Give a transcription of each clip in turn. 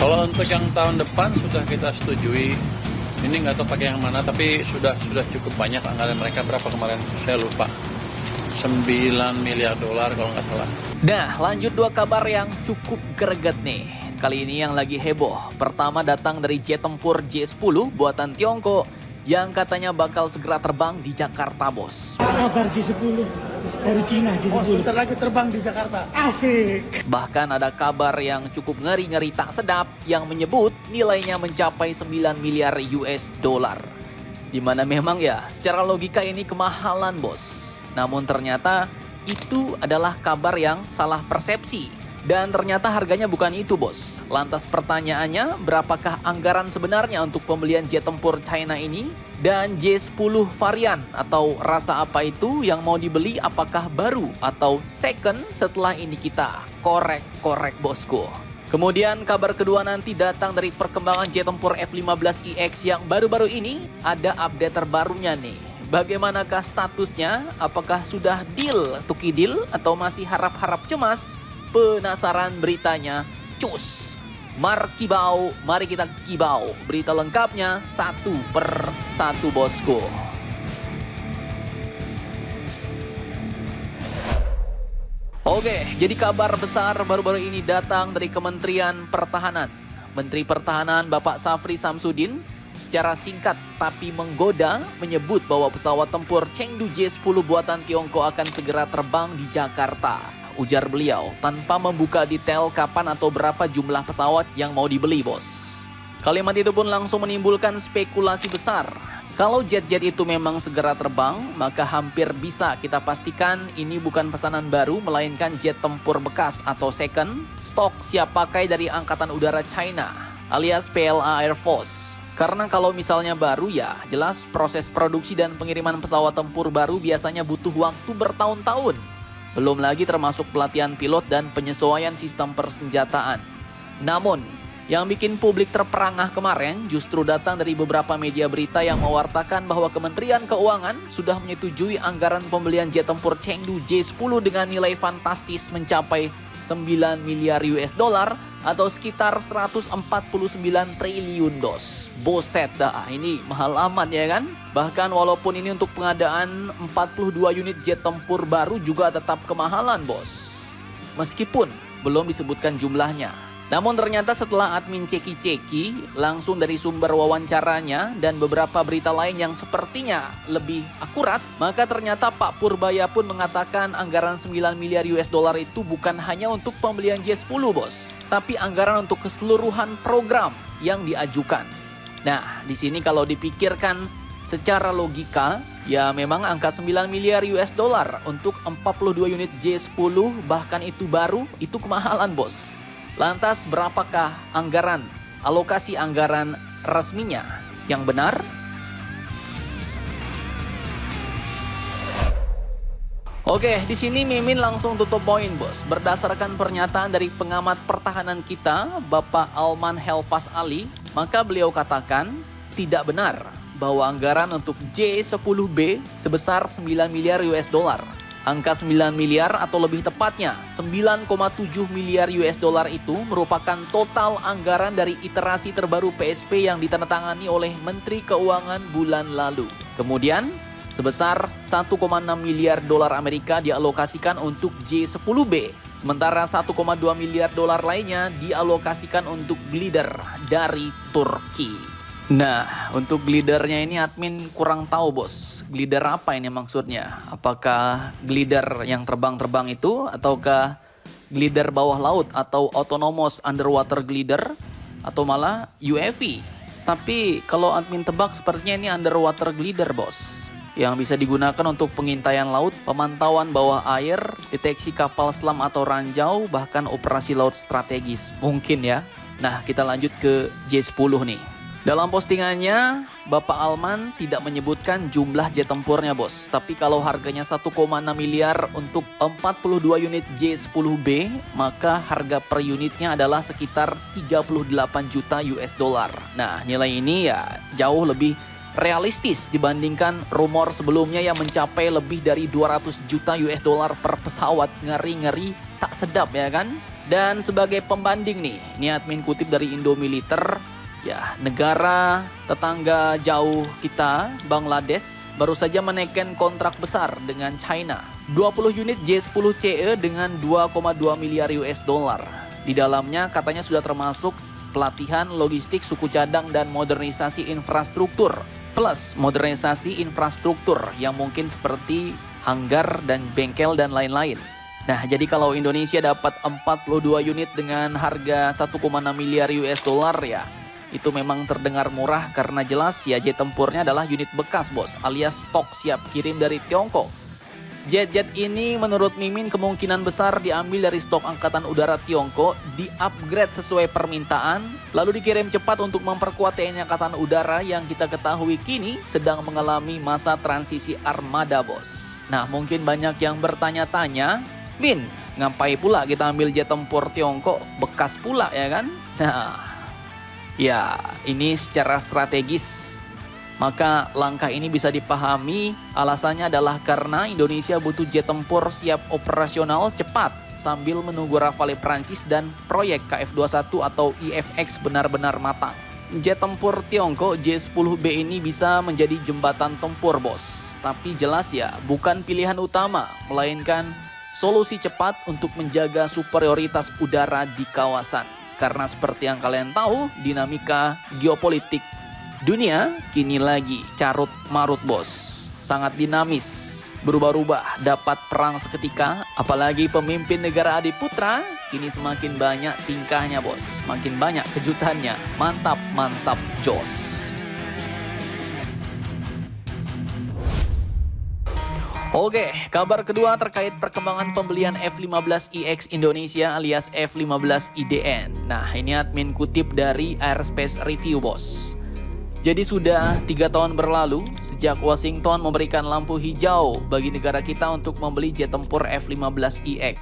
Kalau untuk yang tahun depan sudah kita setujui. Ini nggak tahu pakai yang mana, tapi sudah cukup banyak anggaran mereka. Berapa kemarin? Saya lupa. 9 miliar dolar kalau nggak salah. Nah, lanjut dua kabar yang cukup greget nih. Kali ini yang lagi heboh. Pertama datang dari jet tempur J-10 buatan Tiongkok yang katanya bakal segera terbang di Jakarta, bos. Kabar J-10 dari Cina, J-10. Bentar lagi terbang di Jakarta. Asik. Bahkan ada kabar yang cukup ngeri-ngeri tak sedap yang menyebut nilainya mencapai 9 miliar US dollar. Dimana memang ya secara logika ini kemahalan, bos. Namun ternyata itu adalah kabar yang salah persepsi. Dan ternyata harganya bukan itu, bos. Lantas pertanyaannya, berapakah anggaran sebenarnya untuk pembelian jet tempur China ini? Dan J-10 varian atau rasa apa itu yang mau dibeli, apakah baru atau second? Setelah ini kita korek-korek, bosku. Kemudian kabar kedua nanti datang dari perkembangan jet tempur F-15IX yang baru-baru ini ada update terbarunya nih. Bagaimanakah statusnya? Apakah sudah deal, tuki deal, atau masih harap-harap cemas? Penasaran beritanya? Cus! Kibau, mari kita kibau. Berita lengkapnya satu per satu, bosku. Oke, jadi kabar besar baru-baru ini datang dari Kementerian Pertahanan. Menteri Pertahanan Bapak Safri Samsudin secara singkat tapi menggoda menyebut bahwa pesawat tempur Chengdu J-10 buatan Tiongkok akan segera terbang di Jakarta. Ujar beliau tanpa membuka detail kapan atau berapa jumlah pesawat yang mau dibeli, bos. Kalimat itu pun langsung menimbulkan spekulasi besar. Kalau jet-jet itu memang segera terbang, maka hampir bisa kita pastikan ini bukan pesanan baru, melainkan jet tempur bekas atau second, stok siap pakai dari Angkatan Udara China, alias PLA Air Force. Karena kalau misalnya baru ya, jelas proses produksi dan pengiriman pesawat tempur baru biasanya butuh waktu bertahun-tahun. Belum lagi termasuk pelatihan pilot dan penyesuaian sistem persenjataan. Namun, yang bikin publik terperangah kemarin justru datang dari beberapa media berita yang mewartakan bahwa Kementerian Keuangan sudah menyetujui anggaran pembelian jet tempur Chengdu J-10 dengan nilai fantastis mencapai 9 miliar US dollar atau sekitar 149 triliun dos. Boset dah, ini mahal amat ya kan? Bahkan walaupun ini untuk pengadaan 42 unit jet tempur baru juga tetap kemahalan, bos. Meskipun belum disebutkan jumlahnya. Namun ternyata setelah admin ceki-ceki langsung dari sumber wawancaranya dan beberapa berita lain yang sepertinya lebih akurat, maka ternyata Pak Purbaya pun mengatakan anggaran 9 miliar US dollar itu bukan hanya untuk pembelian J-10, bos, tapi anggaran untuk keseluruhan program yang diajukan. Nah, di sini kalau dipikirkan secara logika, ya memang angka 9 miliar US dollar untuk 42 unit J-10 bahkan itu baru, itu kemahalan, bos. Lantas berapakah anggaran, alokasi anggaran resminya yang benar? Oke, di sini Mimin langsung tutup poin, bos. Berdasarkan pernyataan dari pengamat pertahanan kita, Bapak Alman Helfas Ali, maka beliau katakan tidak benar bahwa anggaran untuk J-10B sebesar 9 miliar US dollar. Angka 9 miliar atau lebih tepatnya 9,7 miliar US dollar itu merupakan total anggaran dari iterasi terbaru PSP yang ditandatangani oleh Menteri Keuangan bulan lalu. Kemudian sebesar 1,6 miliar dolar Amerika dialokasikan untuk J-10B. Sementara 1,2 miliar dolar lainnya dialokasikan untuk glider dari Turki. Nah, untuk glidernya ini admin kurang tahu, bos. Glider apa ini maksudnya? Apakah glider yang terbang-terbang itu? Ataukah glider bawah laut atau autonomous underwater glider? Atau malah UAV? Tapi kalau admin tebak sepertinya ini underwater glider, bos. Yang bisa digunakan untuk pengintaian laut, pemantauan bawah air, deteksi kapal selam atau ranjau, bahkan operasi laut strategis. Mungkin ya. Nah, kita lanjut ke J-10 nih. Dalam postingannya, Bapak Alman tidak menyebutkan jumlah jet tempurnya, bos. Tapi kalau harganya 1,6 miliar untuk 42 unit J-10B, maka harga per unitnya adalah sekitar 38 juta US dollar. Nah, nilai ini ya jauh lebih realistis dibandingkan rumor sebelumnya yang mencapai lebih dari 200 juta US dollar per pesawat. Ngeri-ngeri tak sedap ya kan? Dan sebagai pembanding nih, ini admin kutip dari Indomiliter, ya, negara tetangga jauh kita, Bangladesh, baru saja menaikkan kontrak besar dengan China. 20 unit J10CE dengan 2,2 miliar US dollar. Di dalamnya katanya sudah termasuk pelatihan, logistik, suku cadang, dan modernisasi infrastruktur. Plus modernisasi infrastruktur yang mungkin seperti hanggar dan bengkel dan lain-lain. Nah, jadi kalau Indonesia dapat 42 unit dengan harga 1,6 miliar US dollar ya, itu memang terdengar murah karena jelas ya jet tempurnya adalah unit bekas bos, alias stok siap kirim dari Tiongkok. Jet-jet ini menurut Mimin kemungkinan besar diambil dari stok Angkatan Udara Tiongkok, di-upgrade sesuai permintaan, lalu dikirim cepat untuk memperkuat TNI Angkatan Udara yang kita ketahui kini sedang mengalami masa transisi armada bos. Nah, mungkin banyak yang bertanya-tanya, Min, ngapain pula kita ambil jet tempur Tiongkok bekas pula ya kan? Nah, ya ini secara strategis. Maka langkah ini bisa dipahami alasannya adalah karena Indonesia butuh jet tempur siap operasional cepat sambil menunggu Rafale Prancis dan proyek KF-21 atau IFX benar-benar matang. Jet tempur Tiongkok J10B ini bisa menjadi jembatan tempur bos. Tapi jelas ya bukan pilihan utama, melainkan solusi cepat untuk menjaga superioritas udara di kawasan. Karena seperti yang kalian tahu, dinamika geopolitik dunia kini lagi carut marut bos. Sangat dinamis, berubah-ubah, dapat perang seketika. Apalagi pemimpin negara adiputra kini semakin banyak tingkahnya bos. Makin banyak kejutannya. Mantap, mantap, jos. Oke, kabar kedua terkait perkembangan pembelian F-15IX Indonesia alias F-15IDN. Nah, ini admin kutip dari Airspace Review bos. Jadi sudah 3 tahun berlalu sejak Washington memberikan lampu hijau bagi negara kita untuk membeli jet tempur F-15IX.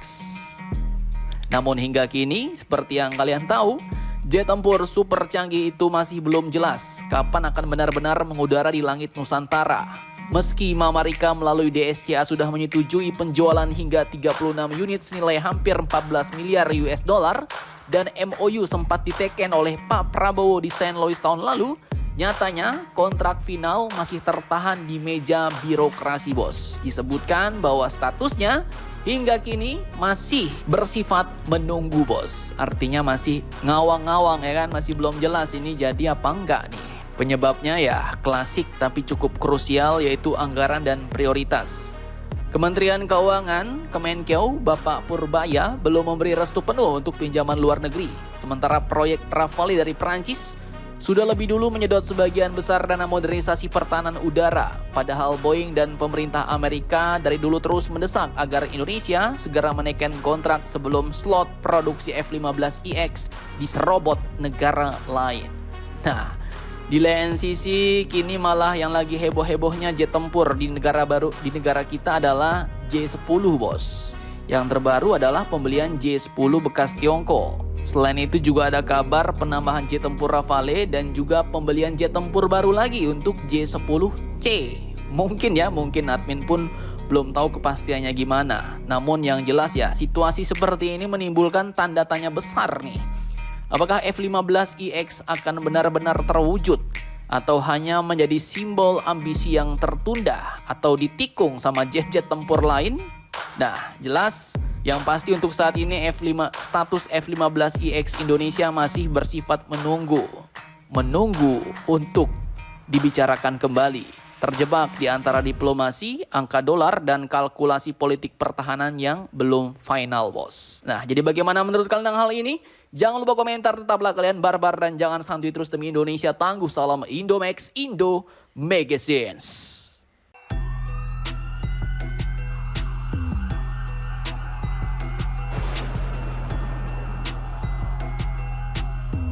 Namun hingga kini, seperti yang kalian tahu, jet tempur super canggih itu masih belum jelas kapan akan benar-benar mengudara di langit Nusantara. Meski Mama Rika melalui DSCA sudah menyetujui penjualan hingga 36 unit senilai hampir 14 miliar US dollar dan MOU sempat diteken oleh Pak Prabowo di St. Louis tahun lalu, nyatanya kontrak final masih tertahan di meja birokrasi bos. Disebutkan bahwa statusnya hingga kini masih bersifat menunggu bos. Artinya masih ngawang-ngawang ya kan, masih belum jelas ini jadi apa enggak nih. Penyebabnya ya klasik tapi cukup krusial, yaitu anggaran dan prioritas. Kementerian Keuangan, Kemenkeu, Bapak Purbaya belum memberi restu penuh untuk pinjaman luar negeri. Sementara proyek Rafale dari Prancis sudah lebih dulu menyedot sebagian besar dana modernisasi pertahanan udara. Padahal Boeing dan pemerintah Amerika dari dulu terus mendesak agar Indonesia segera menaikkan kontrak sebelum slot produksi F-15IX diserobot negara lain. Nah, di lain sisi, kini malah yang lagi heboh-hebohnya jet tempur di negara kita adalah J10 bos. Yang terbaru adalah pembelian J10 bekas Tiongkok. Selain itu juga ada kabar penambahan jet tempur Rafale dan juga pembelian jet tempur baru lagi untuk J10C. Mungkin admin pun belum tahu kepastiannya gimana. Namun yang jelas ya, situasi seperti ini menimbulkan tanda tanya besar nih. Apakah F-15IX akan benar-benar terwujud atau hanya menjadi simbol ambisi yang tertunda atau ditikung sama jet-jet tempur lain? Nah, jelas yang pasti untuk saat ini status F-15IX Indonesia masih bersifat menunggu untuk dibicarakan kembali. Terjebak di antara diplomasi, angka dolar, dan kalkulasi politik pertahanan yang belum final bos. Nah, jadi bagaimana menurut kalian tentang hal ini? Jangan lupa komentar, tetaplah kalian barbar dan jangan santuy terus demi Indonesia tangguh. Salam Indomax, Indo Magazines.